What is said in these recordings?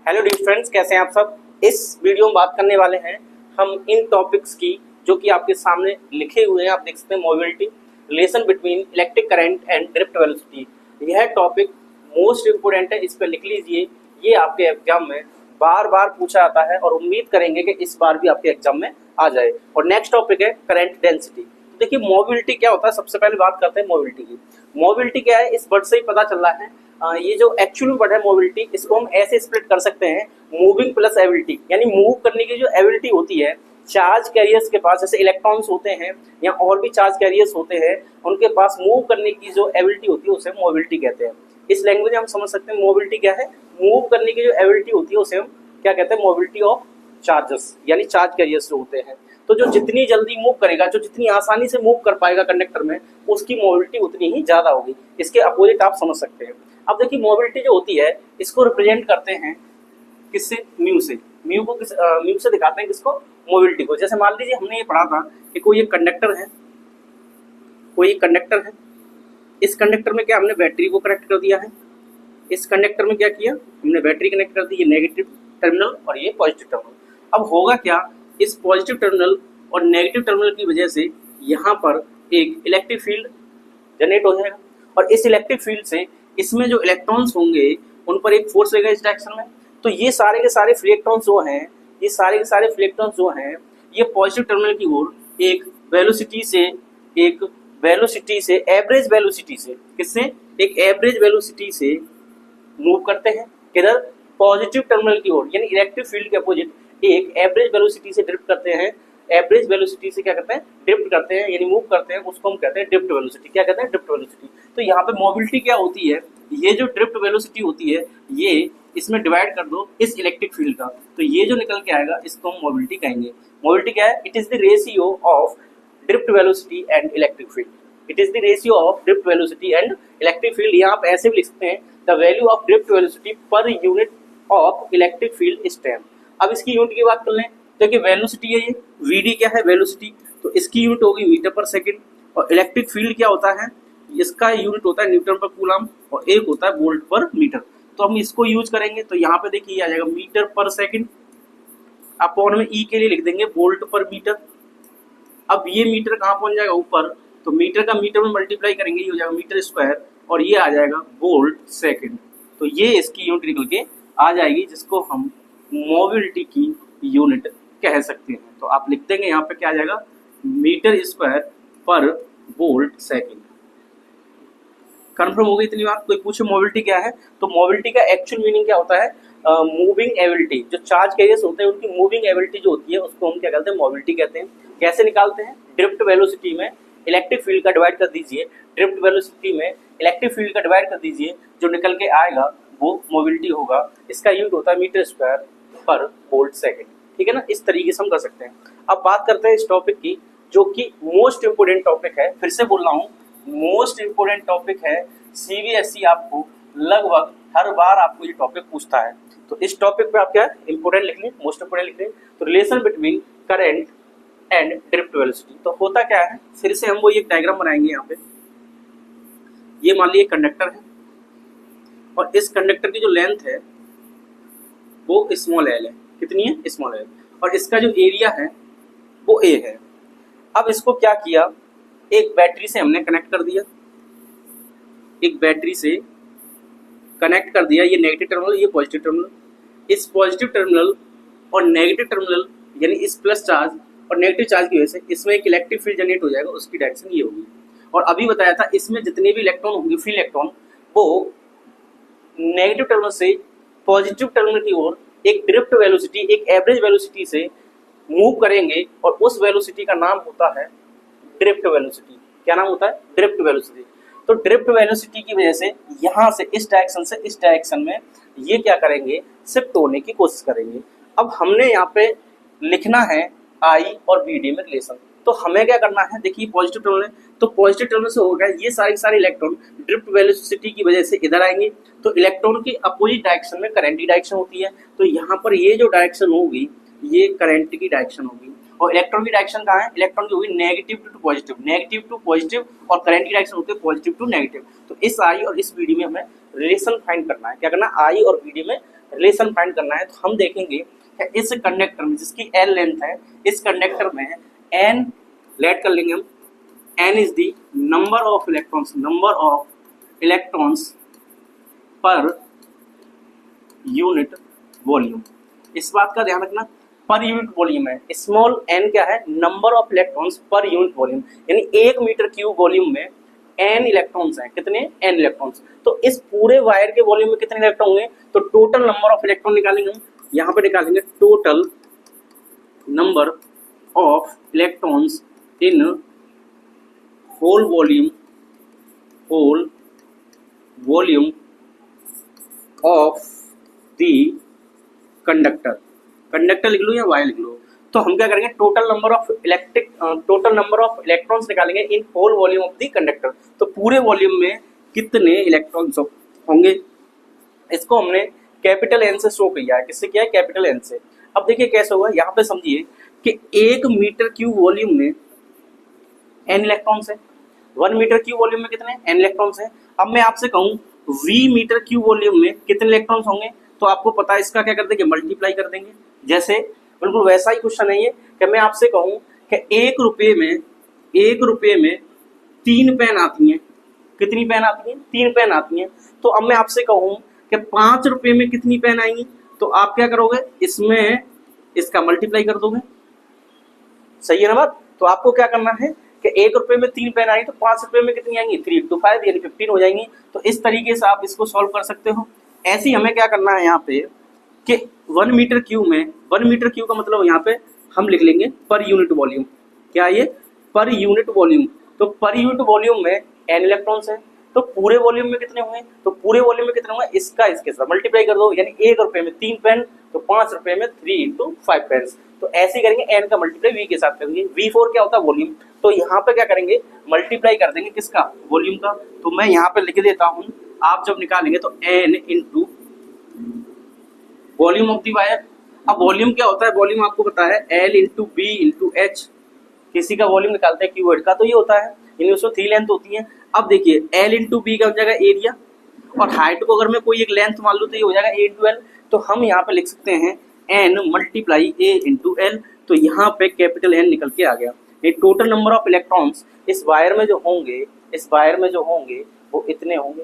Hello dear friends, कैसे हैं आप सब। इस वीडियो में बात करने वाले हैं हम इन टॉपिक्स की जो कि आपके सामने लिखे हुए हैं। आप देख सकते हैं mobility, relation between electric current and drift velocity. यह टॉपिक मोस्ट इम्पोर्टेंट है, इस पर लिख लीजिए। ये आपके एग्जाम में बार बार पूछा जाता है और उम्मीद करेंगे कि इस बार भी आपके एग्जाम में आ जाए। और नेक्स्ट टॉपिक है करंट डेंसिटी। तो देखिए मोबिलिटी क्या होता है, सबसे पहले बात करते हैं मोबिलिटी की। मोबिलिटी क्या है, इस वर्ड से ही पता चल रहा है। ये जो एक्चुअल वर्ड है मोबिलिटी, इसको हम ऐसे स्प्लिट कर सकते हैं, मूविंग प्लस एबिलिटी। यानी मूव करने की जो एबिलिटी होती है चार्ज कैरियर्स के पास, जैसे इलेक्ट्रॉन्स होते हैं या और भी चार्ज कैरियर्स होते हैं, उनके पास मूव करने की जो एबिलिटी होती है उसे मोबिलिटी कहते हैं। इस लैंग्वेज में हम समझ सकते हैं मोबिलिटी क्या है। मूव करने की जो एबिलिटी होती है उसे हम क्या कहते हैं, मोबिलिटी ऑफ चार्जेस, यानी चार्ज कैरियर्स जो होते हैं। तो जो जितनी जल्दी मूव करेगा, जो जितनी आसानी से मूव कर पाएगा कंडक्टर में, उसकी मोबिलिटी उतनी ही ज्यादा होगी। इसके अपोजिट आप समझ सकते हैं। अब देखिए मोबिलिटी जो होती है इसको रिप्रेजेंट करते हैं किससे, म्यू से। म्यू से दिखाते हैं किसको, मोबिलिटी को। जैसे मान लीजिए हमने ये पढ़ा था कि कोई एक कंडक्टर है, इस कंडक्टर में क्या हमने बैटरी को कनेक्ट कर दिया है। इस कंडक्टर में क्या किया हमने, बैटरी कनेक्ट कर दी, ये नेगेटिव टर्मिनल और ये पॉजिटिव टर्मिनल। अब होगा क्या, इस पॉजिटिव टर्मिनल और नेगेटिव टर्मिनल की वजह से यहाँ पर एक इलेक्ट्रिक फील्ड जनरेट हो जाएगा और इस इलेक्ट्रिक फील्ड से इसमें जो इलेक्ट्रॉन्स होंगे उन पर एक फोर्स रहेगा इस डायरेक्शन में। तो ये सारे के सारे फ्री इलेक्ट्रॉन्स जो हैं, ये पॉजिटिव टर्मिनल की ओर एक वेलोसिटी से एवरेज वेलोसिटी से, किससे, एक एवरेज वेलोसिटी से मूव करते हैं। किधर, पॉजिटिव टर्मिनल की ओर, यानी इलेक्ट्रिक फील्ड के अपोजिट एक एवरेज वेलोसिटी से ड्रिफ्ट करते हैं। एवरेज वेलोसिटी से क्या करते हैं, ड्रिफ्ट करते हैं, यानी मूव करते हैं। उसको हम कहते हैं ड्रिफ्ट वेलोसिटी। क्या कहते हैं, ड्रिफ्ट वेलोसिटी। तो यहाँ पे मोबिलिटी क्या होती है, ये जो ड्रिफ्ट वेलोसिटी होती है, ये इसमें डिवाइड कर दो इस इलेक्ट्रिक फील्ड का, तो ये जो निकल के आएगा इसको हम मोबिलिटी कहेंगे। मोबिलिटी क्या है, it is the ratio of drift velocity and electric field. It is the ratio of drift velocity and electric field. यहाँ आप ऐसे भी लिख सकते हैं, the value of drift velocity per unit of electric field is 10। अब इसकी unit की बात कर लें तो कि वेलोसिटी है, ये वीडी क्या है, वेलोसिटी, तो इसकी यूनिट होगी मीटर पर सेकंड। और इलेक्ट्रिक फील्ड क्या होता है, इसका यूनिट होता है न्यूटन पर कूलम और एक होता है वोल्ट पर मीटर। तो हम इसको यूज करेंगे तो यहाँ पे देखिए आ जाएगा मीटर पर सेकंड, अपॉन में ई के लिए लिख देंगे वोल्ट पर मीटर। अब ये मीटर कहाँ पहुंच जाएगा, ऊपर, तो मीटर का मीटर में मल्टीप्लाई करेंगे, ये हो जाएगा मीटर स्क्वायर और ये आ जाएगा वोल्ट सेकंड। तो ये इसकी यूनिट निकल के आ जाएगी, जिसको हम मोबिलिटी की यूनिट कह सकते हैं। तो आप लिख देंगे यहाँ पे क्या आ जाएगा, मीटर स्क्वायर पर वोल्ट सेकंड। कंफर्म हो गई इतनी बात। कोई पूछे मोबिलिटी क्या है, तो मोबिलिटी का एक्चुअल मीनिंग क्या होता है, मूविंग एबिलिटी। जो चार्ज कैरियर्स होते हैं उनकी मूविंग एबिलिटी जो होती है उसको हम क्या कहते हैं, मोबिलिटी कहते हैं। कैसे निकालते हैं, ड्रिफ्ट वेलोसिटी में इलेक्ट्रिक फील्ड का डिवाइड कर दीजिए, ड्रिफ्ट वेलोसिटी में इलेक्ट्रिक फील्ड का डिवाइड कर दीजिए, जो निकल के आएगा वो मोबिलिटी होगा। इसका यूनिट होता है मीटर स्क्वायर पर वोल्ट सेकंड। ठीक है ना, इस तरीके से हम कर सकते हैं। अब बात करते हैं इस टॉपिक की, जो कि मोस्ट इंपोर्टेंट टॉपिक है। फिर से बोल रहा हूँ, मोस्ट इंपोर्टेंट टॉपिक है। सीबीएसई आपको लगभग हर बार आपको ये टॉपिक पूछता है, तो इस टॉपिक पे आप क्या इंपोर्टेंट लिख लें, मोस्ट इंपोर्टेंट लिख लें। तो relation between current and drift velocity. तो होता क्या है, फिर से हम वो एक डायग्राम बनाएंगे। यहाँ पे ये मान लीजिए कंडक्टर है और इस कंडक्टर की जो लेंथ है वो स्मॉल एल है। कितनी है, स्मॉल एल। और इसका जो एरिया है वो ए है। अब इसको क्या किया, एक बैटरी से हमने कनेक्ट कर दिया, ये नेगेटिव टर्मिनल, ये पॉजिटिव टर्मिनल। इस पॉजिटिव टर्मिनल और नेगेटिव टर्मिनल, यानी इस प्लस चार्ज और नेगेटिव चार्ज की वजह से इसमें एक इलेक्ट्रिक फील्ड जनरेट हो जाएगा, उसकी डायरेक्शन ये होगी। और अभी बताया था इसमें जितने भी इलेक्ट्रॉन होंगे, फ्री इलेक्ट्रॉन, वो नेगेटिव टर्मिनल से पॉजिटिव टर्मिनल की ओर एक ड्रिफ्ट वेलोसिटी, एक एवरेज वेलोसिटी से मूव करेंगे और उस वेलोसिटी का नाम होता है ड्रिफ्ट वेलोसिटी। क्या नाम होता है, ड्रिफ्ट वेलोसिटी। तो ड्रिफ्ट वेलोसिटी की वजह से यहाँ से इस डायरेक्शन से इस डायरेक्शन में ये क्या करेंगे, शिफ्ट होने की कोशिश करेंगे। अब हमने यहाँ पे लिखना है आई और बी डी में रिलेशन। तो हमें क्या करना है, देखिए पॉजिटिव टर्मिनल है, तो पॉजिटिव टर्मिनल से होगा ये सारे इलेक्ट्रॉन ड्रिफ्ट वेलोसिटी की वजह से इधर आएंगे। तो इलेक्ट्रॉन की अपोजिट डायरेक्शन में करंट की डायरेक्शन होती है। तो यहाँ पर ये जो डायरेक्शन होगी ये करंट की डायरेक्शन होगी। और इलेक्ट्रॉन की डायरेक्शन कहाँ है, इलेक्ट्रॉन की होगी नेगेटिव टू पॉजिटिव और करंट की डायरेक्शन होती है पॉजिटिव टू नेगेटिव। तो इस आई और इस बीडी में हमें रिलेशन फाइंड करना है। क्या करना है, आई और बीडी में रिलेशन फाइंड करना है तो हम देखेंगे कि इस कंडक्टर में जिसकी L लेंथ है, इस कंडक्टर में N लेट कर लेंगे हम, N is the number of electrons per unit volume. इस बात का ध्यान रखना, पर यूनिट वॉल्यूम है, स्मॉल n क्या है, number of electrons per unit volume, यानी 1 मीटर क्यूब वॉल्यूम में n इलेक्ट्रॉन्स हैं, कितने, n इलेक्ट्रॉन्स। तो इस पूरे वायर के वॉल्यूम में कितने इलेक्ट्रॉन होंगे, तो टोटल नंबर ऑफ इलेक्ट्रॉन निकालेंगे हम, यहाँ पे निकालेंगे total number of electrons in whole volume of the conductor लिख लो या वायर लिख लो। तो हम क्या करेंगे, टोटल नंबर ऑफ इलेक्ट्रॉन्स निकालेंगे in whole volume of the conductor. तो पूरे वॉल्यूम में कितने इलेक्ट्रॉन्स होंगे, इसको हमने कैपिटल एन से शो किया है। किससे किया है, कैपिटल एन से। अब देखिए कैसे होगा, यहाँ पे समझिए कि 1 मीटर क्यूब वॉल्यूम में n इलेक्ट्रॉन्स है, 1 मीटर क्यूब वॉल्यूम में कितने, n इलेक्ट्रॉन्स है। अब मैं आपसे कहूँ v मीटर क्यूब वॉल्यूम में कितने इलेक्ट्रॉन्स होंगे, तो आपको पता है इसका क्या कर देंगे, मल्टीप्लाई कर देंगे। जैसे बिल्कुल वैसा ही क्वेश्चन है ये कि मैं आपसे कहूँ कि 1 रुपये में 3 पेन आती हैं, कितनी पेन आती हैं, 3 पेन आती हैं। तो अब मैं आपसे कहूँ कि 5 रुपये में कितनी पेन आएंगी, तो आप क्या करोगे, इसमें इसका मल्टीप्लाई कर दोगे, सही है ना बात। तो आपको क्या करना है कि 1 रुपये में 3 पेन आएंगी, तो 5 रुपये में कितनी आएंगी, 3 × 5 यानी 15 हो जाएंगी। तो इस तरीके से आप इसको सॉल्व कर सकते हो। ऐसे ही हमें क्या करना है यहाँ पे कि 1 मीटर क्यूब का मतलब यहाँ पे हम लिख लेंगे पर यूनिट वॉल्यूम। क्या ये, पर यूनिट वॉल्यूम। तो पर यूनिट वॉल्यूम में n इलेक्ट्रॉन्स है, तो पूरे वॉल्यूम में कितने हुए, तो पूरे वॉल्यूम में कितने हुए, इसका इसके साथ मल्टीप्लाई कर दो, यानी 1 रुपये में 3 पेन, तो 5 रुपये में 3 × 5 पेन्स। तो ऐसे ही करेंगे, n का मल्टीप्लाई v के साथ करेंगे। V4 क्या होता है, वॉल्यूम। तो यहाँ पे क्या करेंगे, मल्टीप्लाई कर देंगे किसका, वॉल्यूम का। तो मैं यहाँ पे लिख देता हूँ, आप जब निकालेंगे तो n × volume of the wire. अब वॉल्यूम क्या होता है, वॉल्यूम आपको पता है L × B × H। किसी का वॉल्यूम निकालते हैं क्यूबॉइड का, तो ये होता है, यानी उसमें 3 लेंथ होती है। अब देखिए L × B का हो जाएगा एरिया, और हाइट को अगर मैं कोई एक लेंथ मान लूँ तो ये हो जाएगा A × L। तो हम यहाँ पे लिख सकते हैं N × A × L। तो यहाँ पे कैपिटल N निकल के आ गया। ये टोटल नंबर ऑफ इलेक्ट्रॉन्स इस वायर में जो होंगे वो इतने होंगे।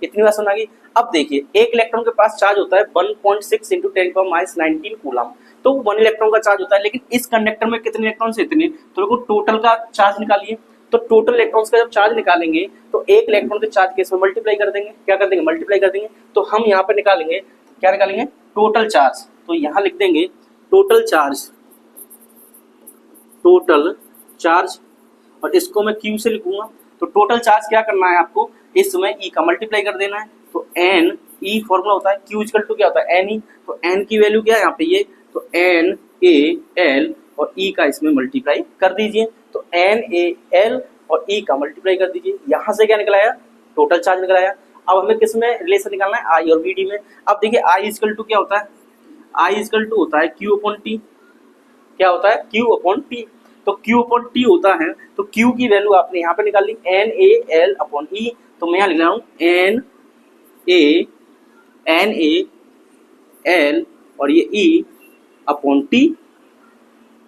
इतनी बात समझ आ गई। अब देखिए, एक इलेक्ट्रॉन के पास चार्ज होता है 1.6 × 10⁻19 कूलम। तो 1 इलेक्ट्रॉन का चार्ज होता है, लेकिन इस कंडक्टर में कितने इलेक्ट्रॉन से, इतने। तो देखो टोटल का चार्ज निकालिए। तो टोटल इलेक्ट्रॉन्स का जब चार्ज निकालेंगे तो एक इलेक्ट्रॉन के चार्ज के इसमें मल्टीप्लाई कर देंगे। क्या कर देंगे, मल्टीप्लाई कर देंगे। तो हम यहाँ पे निकालेंगे, क्या निकालेंगे, टोटल चार्ज। तो यहाँ लिख देंगे टोटल चार्ज, और इसको मैं Q से लिखूंगा। तो टोटल चार्ज क्या करना है आपको, इसमें E का मल्टीप्लाई कर देना है। तो N, E फॉर्मूला होता है, Q = क्या होता है, NE। तो N की वैल्यू क्या है यहाँ पे, ये तो NaL और E का इसमें मल्टीप्लाई कर दीजिए। तो NaL और E का मल्टीप्लाई कर दीजिए। यहाँ से क्या निकलाया, टोटल चार्ज निकलाया। अब हमें किस में रिलेशन निकालना है, I और VD में। अब देखिए I = क्या होता है, I = होता है Q/T। क्या होता है, Q/T। तो Q/T होता है, तो Q की वैल्यू आपने यहाँ पे निकाल ली, NaL/E। तो मैं यहाँ लिख रहा हूँ NaL और ये E/T।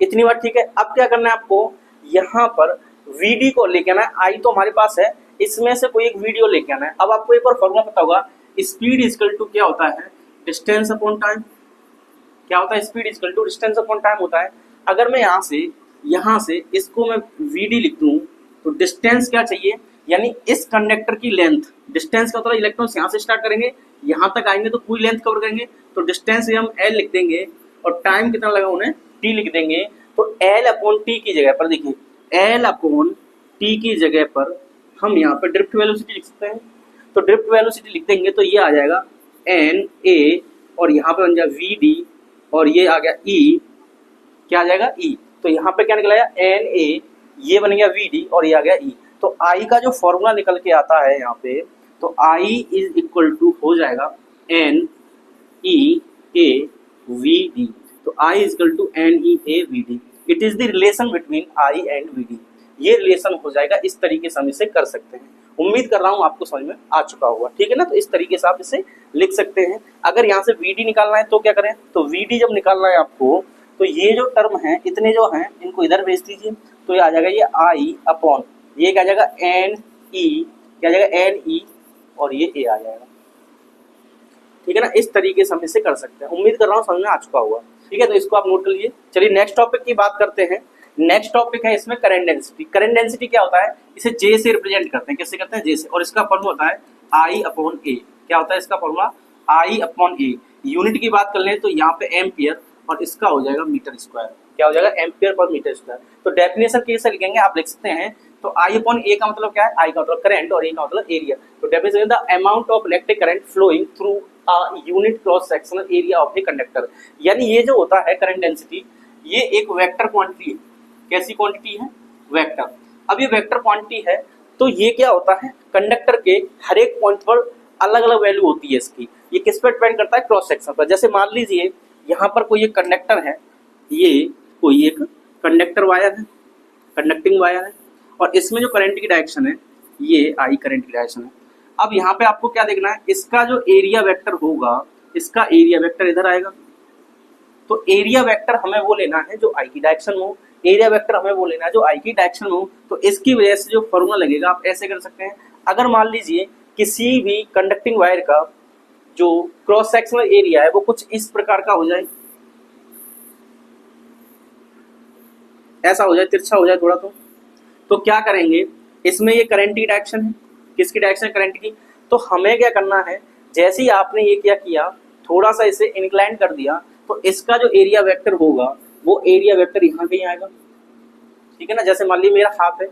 इतनी बात ठीक है। अब क्या करना है आपको, यहाँ पर VD को लेके आना है। I तो हमारे पास है, इसमें से कोई एक वीडियो लेके आना है। अब आपको एक और फॉर्मूला पता होगा, स्पीड = क्या होता है, डिस्टेंस अपॉन टाइम। क्या होता है, स्पीड = डिस्टेंस अपॉन टाइम होता है। अगर मैं यहाँ से इसको मैं VD लिख दूँ, तो डिस्टेंस क्या चाहिए, यानी इस कंडक्टर की लेंथ। डिस्टेंस का मतलब इलेक्ट्रॉन्स यहाँ से स्टार्ट करेंगे, यहाँ तक आएंगे तो पूरी लेंथ कवर करेंगे। तो डिस्टेंस हम L लिख देंगे, और टाइम कितना लगा उन्हें, T लिख देंगे। तो L/T की जगह पर देखिए, L/T की जगह पर हम यहाँ पर ड्रिफ्ट वेलोसिटी लिख सकते हैं। तो ड्रिफ्ट वेलोसिटी लिख देंगे तो ये आ जाएगा NA, और यहाँ पर बन जाएगा VD, और ये आ गया E। क्या आ जाएगा, E। तो यहाँ पे क्या निकला, NA, ये बन गया VD, और ये आ गया E। तो I का जो फॉर्मूला निकल के आता है यहाँ पे, तो I = हो जाएगा NeAVD। तो I = NeAVD। It is the relation between I and VD। ये रिलेशन हो जाएगा, इस तरीके से हम इसे कर सकते हैं। उम्मीद कर रहा हूँ आपको समझ में आ चुका होगा, ठीक है ना। तो इस तरीके से आप इसे लिख सकते हैं। अगर यहाँ से वी डी निकालना है तो क्या करें, तो वी डी जब निकालना है आपको, तो ये जो टर्म है इतने जो हैं इनको इधर भेज दीजिए, तो ये आ जाएगा ये आई अपॉन ये क्या आ जाएगा एन ई, क्या आ जाएगा एन ई, और ये ए आ जाएगा, ठीक है ना। इस तरीके से हम इसे कर सकते हैं। उम्मीद कर रहा हूँ समझ में आ चुका होगा, ठीक है। तो इसको आप नोट कर लीजिए। चलिए नेक्स्ट टॉपिक की बात करते हैं। नेक्स्ट टॉपिक है इसमें करंट डेंसिटी। करंट डेंसिटी क्या होता है, इसे जे से रिप्रेजेंट करते हैं। कैसे करते हैं, जे से, और इसका फॉर्मूला होता है आई अपॉन ए। क्या होता है इसका फॉर्मूला, आई अपॉन ए। यूनिट की बात कर लें तो यहाँ पे एम्पियर, और इसका हो जाएगा मीटर स्क्वायर। क्या हो जाएगा, एम्पियर पर मीटर स्क्वायर। तो डेफिनेशन कैसे लिखेंगे आप लिख सकते हैं, तो आई अपॉन ए का मतलब क्या है, आई का मतलब करंट और ए का मतलब एरिया। तो definition the amount of electric current flowing through a unit cross sectional area of the conductor. यानी ये जो होता है करंट डेंसिटी, ये एक वेक्टर क्वांटिटी है। कैसी क्वांटिटी है, वेक्टर। अब ये वेक्टर क्वांटिटी है तो ये क्या होता है, कंडक्टर के हर एक पॉइंट पर अलग अलग वैल्यू होती है इसकी। ये किस पर डिपेंड करता है, क्रॉस सेक्शन पर। जैसे मान लीजिए यहाँ पर कोई एक कंडक्टर है, ये कोई एक कंडक्टर वायर है, कंडक्टिंग वायर है, और इसमें जो करंट की डायरेक्शन है ये आई करंट की डायरेक्शन है। अब यहाँ पे आपको क्या देखना है, इसका जो एरिया वेक्टर होगा, इसका एरिया वेक्टर इधर आएगा। तो एरिया वेक्टर हमें वो लेना है जो आई की डायरेक्शन हो, एरिया वेक्टर हमें वो लेना है जो आई की डायरेक्शन हो। तो इसकी वजह से जो फॉर्मूला लगेगा आप ऐसे कर सकते हैं। अगर मान लीजिए किसी भी कंडक्टिंग वायर का जो क्रॉस सेक्शनल एरिया है वो कुछ इस प्रकार का हो जाए, ऐसा हो जाए, तिरछा हो जाए थोड़ा, तो क्या करेंगे, इसमें ये करंट की डायरेक्शन है, किसकी डायरेक्शन है, करंट की। तो हमें क्या करना है, जैसे ही आपने ये क्या किया, थोड़ा सा इसे इंक्लाइन कर दिया, तो इसका जो एरिया वेक्टर होगा वो एरिया वेक्टर यहाँ कहीं आएगा, ठीक है ना। जैसे मान लीजिए मेरा हाथ है,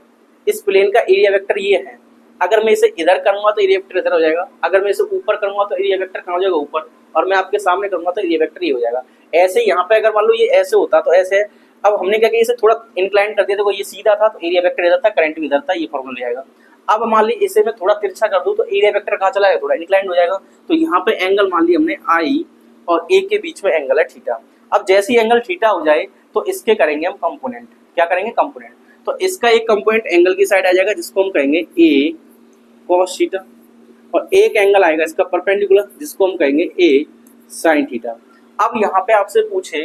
इस प्लेन का एरिया वेक्टर ये है। अगर मैं इसे इधर करूंगा तो एरिया वेक्टर इधर हो जाएगा, अगर मैं इसे ऊपर करूंगा तो एरिया वेक्टर कहाँ हो जाएगा, ऊपर, और मैं आपके सामने करूंगा तो एरिया वेक्टर ये हो जाएगा। ऐसे यहाँ पे अगर मान लो ये ऐसे होता तो ऐसे है। अब हमने क्या किया, इसे थोड़ा इंक्लाइन कर दिया, देखो ये सीधा था तो एरिया वेक्टर इधर था, करंट भी इधर था, ये फॉर्मूला ले आएगा। अब मान ली इसे मैं थोड़ा तिरछा कर दूं तो एरिया वेक्टर कहाँ चला जाएगा, थोड़ा इंक्लाइन हो जाएगा। तो यहाँ पे एंगल मान ली हमने आई और ए के बीच में एंगल है थीटा। अब जैसे ही एंगल थीटा हो जाए तो इसके करेंगे हम कंपोनेंट। क्या करेंगे, कंपोनेंट। तो इसका एक कंपोनेंट एंगल की साइड आ जाएगा जिसको हम कहेंगे ए कॉस थीटा, और एक एंगल आएगा इसका परपेंडिकुलर जिसको हम कहेंगे ए साइन थीटा। अब यहाँ पे आपसे पूछे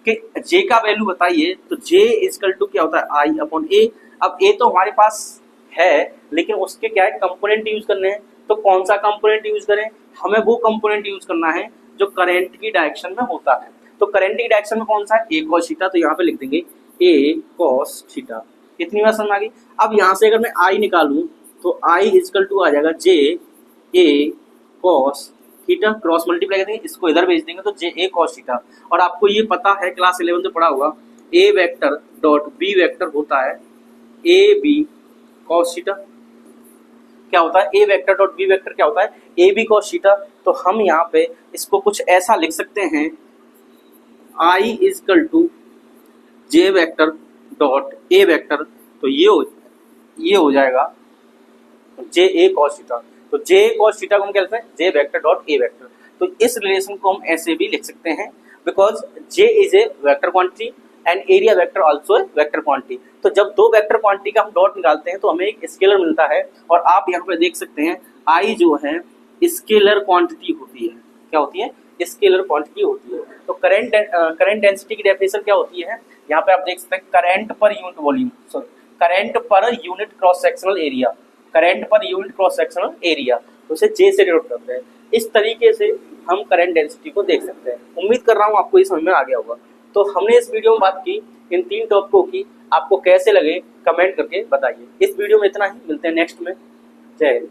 कि जे का वैल्यू बताइए, तो जे इक्वल टू क्या होता है, आई अपॉन ए। अब ए तो हमारे पास है लेकिन उसके क्या है, कंपोनेंट यूज करने हैं। तो कौन सा कंपोनेंट यूज करें, हमें वो कंपोनेंट यूज करना है जो करंट की डायरेक्शन में होता है। तो करंट की डायरेक्शन में कौन सा है, ए कॉस थीटा। तो यहाँ पे लिख देंगे ए कॉस थीटा। कितनी बार समझ आ गई। अब यहाँ से अगर मैं आई निकालूं तो आई इक्वल टू आ जाएगा जे ए कॉस थीटा, क्रॉस मल्टीप्लाई कर देंगे, इसको इधर भेज देंगे तो जे ए कॉस थीटा। और आपको ये पता है, क्लास 11 में पढ़ा होगा, ए वेक्टर डॉट बी वेक्टर होता है ए बी कॉस थीटा। क्या होता है, ए वेक्टर डॉट बी वेक्टर क्या होता है, ए बी कॉस थीटा। तो हम यहाँ पे इसको कुछ ऐसा लिख सकते हैं, I equal to J vector dot A vector. तो ये हो जाएगा जे ए कॉस थीटा। तो जे ए कॉस थीटा को हम क्या लिखते हैं, जे वेक्टर डॉट ए वेक्टर। तो इस रिलेशन को हम ऐसे भी लिख सकते हैं, because J is a vector quantity and area vector also a vector quantity. तो जब दो वेक्टर क्वांटिटी का हम डॉट निकालते हैं तो हमें एक स्केलर मिलता है। और आप यहाँ पे देख सकते हैं आई जो है स्केलर क्वांटिटी होती है। क्या होती है, स्केलर क्वांटिटी होती है। तो करंट डेंसिटी की डेफिनेशन क्या होती है, यहाँ पे आप देख सकते हैं, current per unit volume, sorry current per unit cross sectional area, current per unit cross sectional area, तो उसे जे से डिनोट करते हैं। इस तरीके से हम करंट डेंसिटी को देख सकते हैं। उम्मीद कर रहा हूँ आपको ये समझ में आ गया होगा। तो हमने इस वीडियो में बात की इन 3 टॉपिकों की, आपको कैसे लगे कमेंट करके बताइए। इस वीडियो में इतना ही, मिलते हैं नेक्स्ट में। जय हिंद।